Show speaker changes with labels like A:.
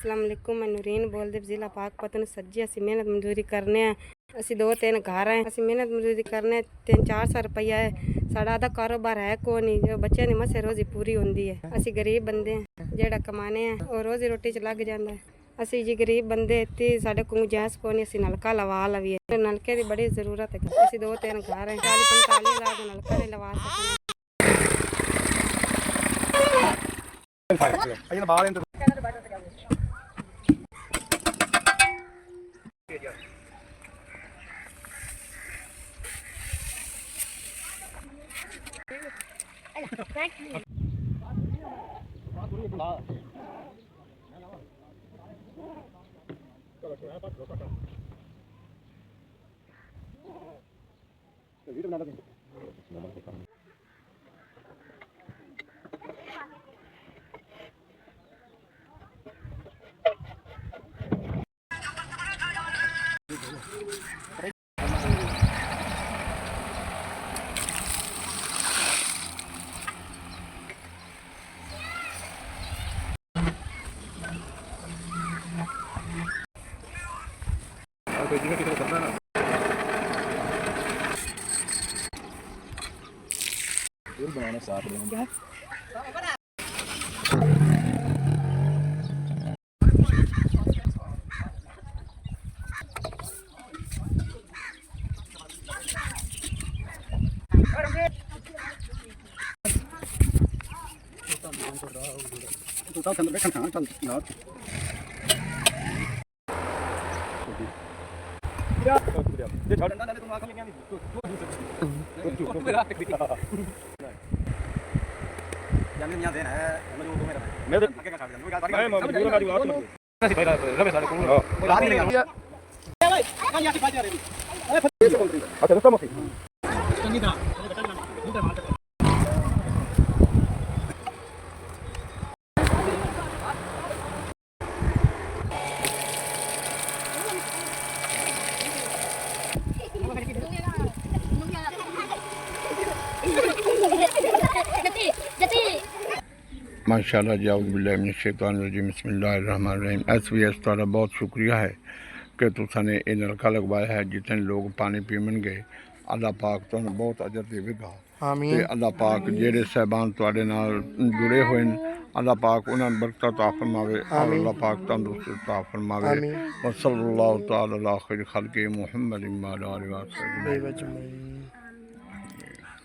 A: अस्सलाम वालेकुम। मैं नूरीन बोलदे जिला पाकपतन सज्जी। ਅਸੀਂ ਮਿਹਨਤ ਮਜ਼ਦੂਰੀ ਕਰਨੇ ਆ। ਅਸੀਂ 2-3 ਘਰ ਆ। ਅਸੀਂ ਮਿਹਨਤ ਮਜ਼ਦੂਰੀ ਕਰਨੇ 3-400 ਰੁਪਈਆ ਹੈ। ਸਾਡਾ ਆਦਾ ਕਾਰੋਬਾਰ ਹੈ ਕੋਈ ਨਹੀਂ, ਜੋ ਬੱਚਿਆਂ ਦੀ ਮਸੇ ਰੋਜ਼ੀ ਪੂਰੀ ਹੁੰਦੀ ਹੈ। ਅਸੀਂ ਗਰੀਬ ਬੰਦੇ ਆ, ਜਿਹੜਾ ਕਮਾਣੇ ਆ ਉਹ ਰੋਜ਼ੀ ਰੋਟੀ 'ਚ ਲੱਗ ਜਾਂਦਾ ਹੈ। ਅਸੀਂ ਜੀ ਗਰੀਬ ਬੰਦੇ ਤੇ ਸਾਡੇ ਕੋਲ ਗੁੰਜਾਇਸ਼ ਕੋਈ ਨਹੀਂ, ਅਸੀਂ ਨਲਕਾ ਲਵਾ ਲਈਏ। ਨਲਕੇ ਦੀ ਬੜੀ ਜ਼ਰੂਰਤ ਹੈ। ਅਸੀਂ 2-3 ਘਰ ਆ, 40-45 ਲੱਖ ਨਲਕਾ ਨਹੀਂ ਲਵਾ ਸਕਦੇ।
B: बनाना साथ में माशाल्लाह जाऊज़बिल्लाहिमिनश्शैतानिर्रजीम बिस्मिल्लाहिर्रहमानिर्रहीम। SVS ਤੁਹਾਡਾ बहुत शुक्रिया है कि तुसाने ये नलका लगवाया है। जितने लोग पानी पीवन गए अल्लाह पाक तुहानू बहुत अजर देवेगा। आमीन। अल्लाह पाक जेड़े साहबान तुहाडे नाल जुड़े हुए अल्लाह पाक उन्हें बरकत अता फरमावे। अल्लाह पाक तंदुरुस्ती अता फरमावे। व सल्लल्लाहु तआला अला खैर खल्क़ि मुहम्मद व अला आलिहि व सल्लम।